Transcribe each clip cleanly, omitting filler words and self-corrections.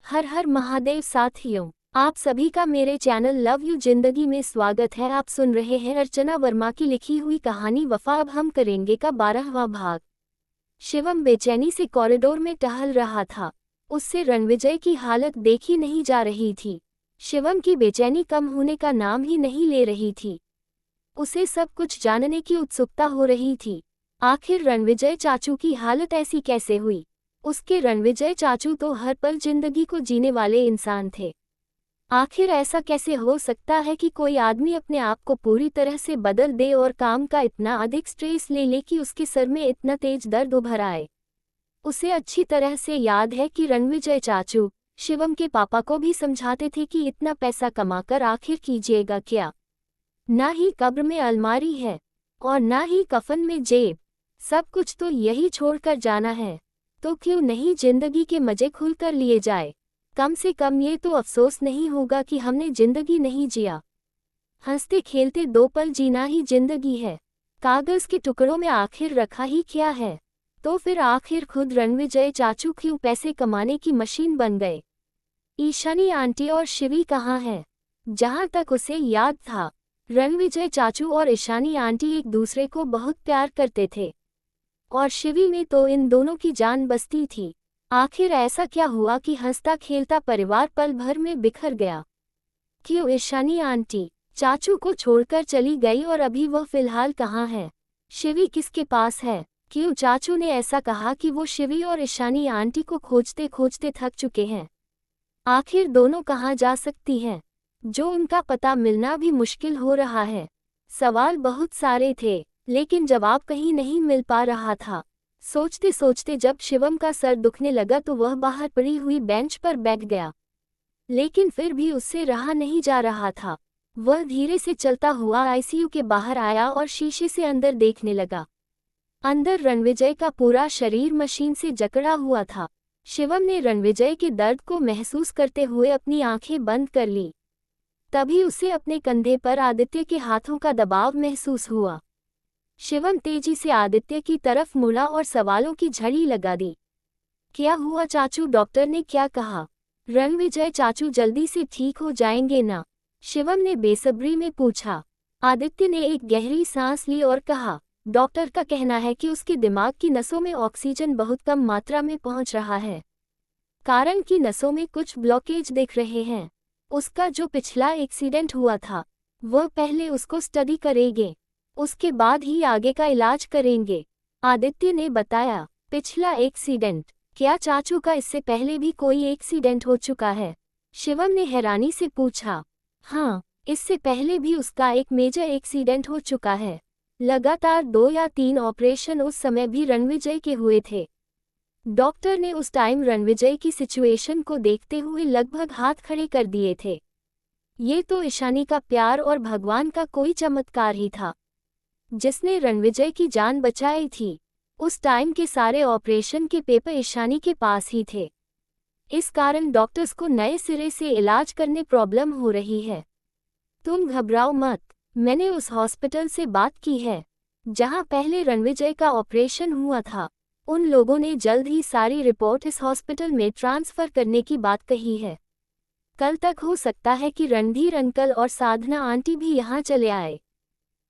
हर हर महादेव साथियों, आप सभी का मेरे चैनल लव यू जिंदगी में स्वागत है। आप सुन रहे हैं अर्चना वर्मा की लिखी हुई कहानी वफा। अब हम करेंगे का 12वां भाग। शिवम बेचैनी से कॉरिडोर में टहल रहा था। उससे रणविजय की हालत देखी नहीं जा रही थी। शिवम की बेचैनी कम होने का नाम ही नहीं ले रही थी। उसे सब कुछ जानने की उत्सुकता हो रही थी। आखिर रणविजय चाचू की हालत ऐसी कैसे हुई? उसके रणविजय चाचू तो हर पल जिंदगी को जीने वाले इंसान थे। आखिर ऐसा कैसे हो सकता है कि कोई आदमी अपने आप को पूरी तरह से बदल दे और काम का इतना अधिक स्ट्रेस ले ले कि उसके सर में इतना तेज दर्द उभर आए। उसे अच्छी तरह से याद है कि रणविजय चाचू शिवम के पापा को भी समझाते थे कि इतना पैसा कमाकर आखिर कीजिएगा क्या? ना ही कब्र में अलमारी है और ना ही कफन में जेब। सब कुछ तो यही छोड़कर जाना है, तो क्यों नहीं जिंदगी के मजे खुलकर लिए जाए? कम से कम ये तो अफसोस नहीं होगा कि हमने जिंदगी नहीं जिया। हंसते खेलते 2 पल जीना ही जिंदगी है। कागज के टुकड़ों में आखिर रखा ही क्या है? तो फिर आखिर खुद रणविजय चाचू क्यों पैसे कमाने की मशीन बन गए? ईशानी आंटी और शिवी कहाँ है? जहाँ तक उसे याद था, रणविजय चाचू और ईशानी आंटी एक दूसरे को बहुत प्यार करते थे और शिवी में तो इन दोनों की जान बसती थी। आखिर ऐसा क्या हुआ कि हंसता खेलता परिवार पल भर में बिखर गया? क्यों ईशानी आंटी चाचू को छोड़कर चली गई और अभी वह फिलहाल कहाँ है? शिवी किसके पास है? क्यों चाचू ने ऐसा कहा कि वो शिवी और ईशानी आंटी को खोजते खोजते थक चुके हैं? आखिर दोनों कहाँ जा सकती हैं, जो उनका पता मिलना भी मुश्किल हो रहा है? सवाल बहुत सारे थे, लेकिन जवाब कहीं नहीं मिल पा रहा था। सोचते सोचते जब शिवम का सर दुखने लगा तो वह बाहर पड़ी हुई बेंच पर बैठ गया। लेकिन फिर भी उससे रहा नहीं जा रहा था। वह धीरे से चलता हुआ आईसीयू के बाहर आया और शीशे से अंदर देखने लगा। अंदर रणविजय का पूरा शरीर मशीन से जकड़ा हुआ था। शिवम ने रणविजय के दर्द को महसूस करते हुए अपनी आंखें बंद कर ली। तभी उसे अपने कंधे पर आदित्य के हाथों का दबाव महसूस हुआ। शिवम तेजी से आदित्य की तरफ मुड़ा और सवालों की झड़ी लगा दी। क्या हुआ चाचू? डॉक्टर ने क्या कहा? रणविजय चाचू जल्दी से ठीक हो जाएंगे ना? शिवम ने बेसब्री में पूछा। आदित्य ने एक गहरी सांस ली और कहा, डॉक्टर का कहना है कि उसके दिमाग की नसों में ऑक्सीजन बहुत कम मात्रा में पहुंच रहा है, कारण कि नसों में कुछ ब्लॉकेज दिख रहे हैं। उसका जो पिछला एक्सीडेंट हुआ था, वह पहले उसको स्टडी करेंगे, उसके बाद ही आगे का इलाज करेंगे, आदित्य ने बताया। पिछला एक्सीडेंट? क्या चाचू का इससे पहले भी कोई एक्सीडेंट हो चुका है? शिवम ने हैरानी से पूछा। हाँ, इससे पहले भी उसका एक मेजर एक्सीडेंट हो चुका है। लगातार 2 या 3 ऑपरेशन उस समय भी रणविजय के हुए थे। डॉक्टर ने उस टाइम रणविजय की सिचुएशन को देखते हुए लगभग हाथ खड़े कर दिए थे। ये तो ईशानी का प्यार और भगवान का कोई चमत्कार ही था, जिसने रणविजय की जान बचाई थी। उस टाइम के सारे ऑपरेशन के पेपर ईशानी के पास ही थे। इस कारण डॉक्टर्स को नए सिरे से इलाज करने प्रॉब्लम हो रही है। तुम घबराओ मत, मैंने उस हॉस्पिटल से बात की है जहां पहले रणविजय का ऑपरेशन हुआ था। उन लोगों ने जल्द ही सारी रिपोर्ट इस हॉस्पिटल में ट्रांसफ़र करने की बात कही है। कल तक हो सकता है कि रणधीर अंकल और साधना आंटी भी यहाँ चले आए,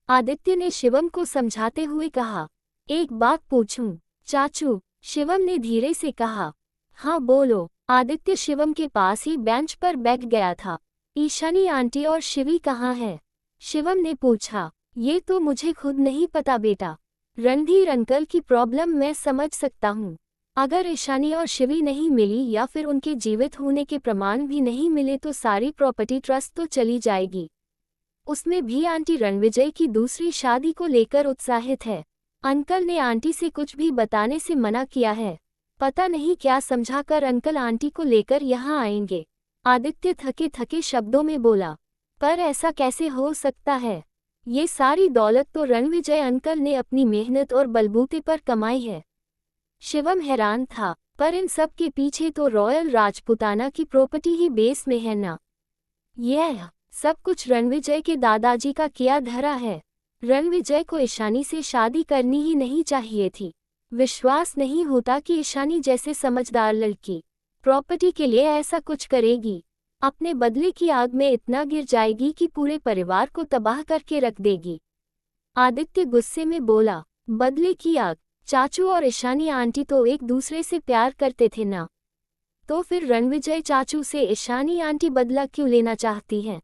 आदित्य ने शिवम को समझाते हुए कहा। एक बात पूछूं चाचू? शिवम ने धीरे से कहा। हाँ बोलो, आदित्य शिवम के पास ही बेंच पर बैठ गया था। ईशानी आंटी और शिवी कहाँ है? शिवम ने पूछा। ये तो मुझे खुद नहीं पता बेटा। रणधीर अंकल की प्रॉब्लम मैं समझ सकता हूँ। अगर ईशानी और शिवी नहीं मिली या फिर उनके जीवित होने के प्रमाण भी नहीं मिले तो सारी प्रॉपर्टी ट्रस्ट तो चली जाएगी। उसमें भी आंटी रणविजय की दूसरी शादी को लेकर उत्साहित है। अंकल ने आंटी से कुछ भी बताने से मना किया है। पता नहीं क्या समझाकर अंकल आंटी को लेकर यहाँ आएंगे, आदित्य थके थके शब्दों में बोला। पर ऐसा कैसे हो सकता है? ये सारी दौलत तो रणविजय अंकल ने अपनी मेहनत और बलबूते पर कमाई है। शिवम हैरान था, पर इन सब के पीछे तो रॉयल राजपुताना की प्रॉपर्टी ही बेस में है ना? यह सब कुछ रणविजय के दादाजी का किया धरा है। रणविजय को ईशानी से शादी करनी ही नहीं चाहिए थी। विश्वास नहीं होता कि ईशानी जैसे समझदार लड़की प्रॉपर्टी के लिए ऐसा कुछ करेगी, अपने बदले की आग में इतना गिर जाएगी कि पूरे परिवार को तबाह करके रख देगी। आदित्य गुस्से में बोला, बदले की आग? चाचू और ईशानी आंटी तो एक दूसरे से प्यार करते थे ना, तो फिर रणविजय चाचू से ईशानी आंटी बदला क्यों लेना चाहती हैं?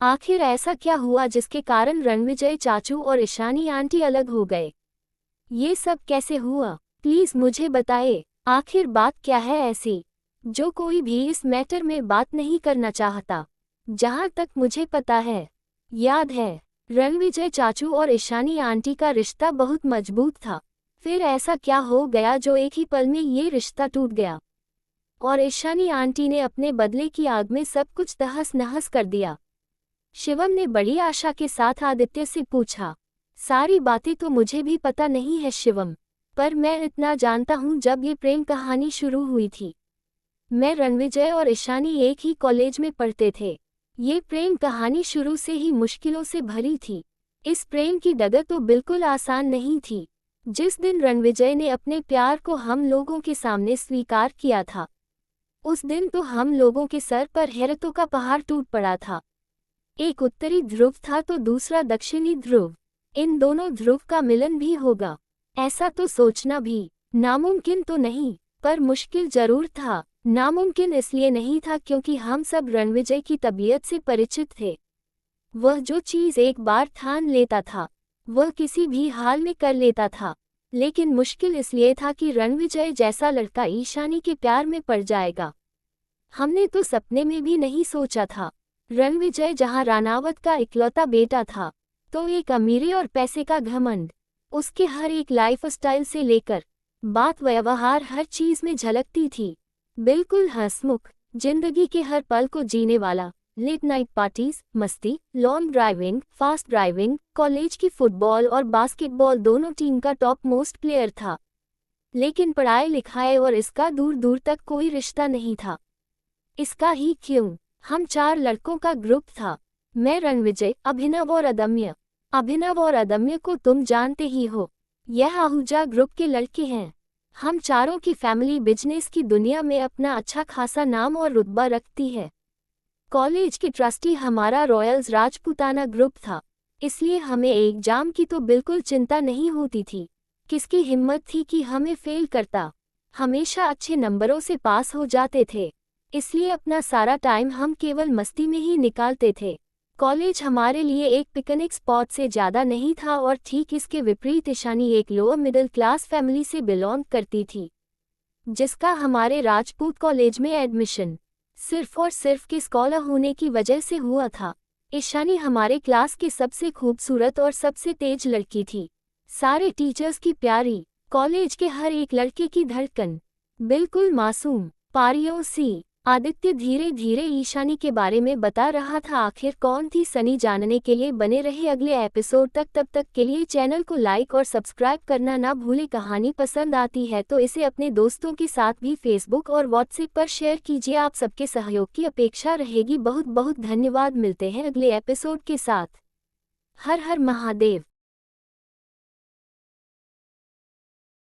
आखिर ऐसा क्या हुआ जिसके कारण रणविजय चाचू और ईशानी आंटी अलग हो गए? ये सब कैसे हुआ? प्लीज मुझे बताइए, आखिर बात क्या है ऐसी जो कोई भी इस मैटर में बात नहीं करना चाहता? जहाँ तक मुझे पता है, याद है, रणविजय चाचू और ईशानी आंटी का रिश्ता बहुत मजबूत था। फिर ऐसा क्या हो गया जो एक ही पल में ये रिश्ता टूट गया और ईशानी आंटी ने अपने बदले की आग में सब कुछ तहस नहस कर दिया? शिवम ने बड़ी आशा के साथ आदित्य से पूछा। सारी बातें तो मुझे भी पता नहीं है शिवम, पर मैं इतना जानता हूँ, जब ये प्रेम कहानी शुरू हुई थी, मैं रणविजय और ईशानी एक ही कॉलेज में पढ़ते थे। ये प्रेम कहानी शुरू से ही मुश्किलों से भरी थी। इस प्रेम की डगर तो बिल्कुल आसान नहीं थी। जिस दिन रणविजय ने अपने प्यार को हम लोगों के सामने स्वीकार किया था, उस दिन तो हम लोगों के सर पर हैरतों का पहाड़ टूट पड़ा था। एक उत्तरी ध्रुव था तो दूसरा दक्षिणी ध्रुव। इन दोनों ध्रुव का मिलन भी होगा, ऐसा तो सोचना भी नामुमकिन तो नहीं, पर मुश्किल जरूर था। नामुमकिन इसलिए नहीं था क्योंकि हम सब रणविजय की तबीयत से परिचित थे। वह जो चीज़ एक बार ठान लेता था, वह किसी भी हाल में कर लेता था। लेकिन मुश्किल इसलिए था कि रणविजय जैसा लड़का ईशानी के प्यार में पड़ जाएगा। हमने तो सपने में भी नहीं सोचा था। रणविजय जहां रानावत का इकलौता बेटा था, तो एक अमीरी और पैसे का घमंड उसके हर एक लाइफस्टाइल से लेकर बात व्यवहार हर चीज में झलकती थी। बिल्कुल हंसमुख, जिंदगी के हर पल को जीने वाला, लेट नाइट पार्टीज, मस्ती, long driving, fast driving, college की फुटबॉल और बास्केटबॉल दोनों टीम का टॉप मोस्ट प्लेयर था। लेकिन पढ़ाई लिखाई और इसका दूर दूर तक कोई रिश्ता नहीं था। इसका ही क्यों, हम 4 लड़कों का ग्रुप था। मैं, रणविजय, अभिनव और अदम्य। अभिनव और अदम्य को तुम जानते ही हो, यह आहूजा ग्रुप के लड़के हैं। हम चारों की फैमिली बिजनेस की दुनिया में अपना अच्छा खासा नाम और रुतबा रखती है। कॉलेज के ट्रस्टी हमारा रॉयल्स राजपूताना ग्रुप था, इसलिए हमें एग्जाम की तो बिल्कुल चिंता नहीं होती थी। किसकी हिम्मत थी कि हमें फेल करता? हमेशा अच्छे नंबरों से पास हो जाते थे, इसलिए अपना सारा टाइम हम केवल मस्ती में ही निकालते थे। कॉलेज हमारे लिए एक पिकनिक स्पॉट से ज़्यादा नहीं था और ठीक इसके विपरीत ईशानी एक लोअर मिडिल क्लास फैमिली से बिलोंग करती थी, जिसका हमारे राजपूत कॉलेज में एडमिशन सिर्फ और सिर्फ के स्कॉलर होने की वजह से हुआ था। ईशानी हमारे क्लास की सबसे खूबसूरत और सबसे तेज लड़की थी, सारे टीचर्स की प्यारी, कॉलेज के हर एक लड़के की धड़कन, बिल्कुल मासूम, पारियों सी। आदित्य धीरे धीरे ईशानी के बारे में बता रहा था। आखिर कौन थी सनी, जानने के लिए बने रहे अगले एपिसोड तक। तब तक के लिए चैनल को लाइक और सब्सक्राइब करना ना भूले। कहानी पसंद आती है तो इसे अपने दोस्तों के साथ भी फेसबुक और व्हाट्सएप पर शेयर कीजिए। आप सबके सहयोग की अपेक्षा रहेगी। बहुत बहुत धन्यवाद। मिलते हैं अगले एपिसोड के साथ। हर हर महादेव।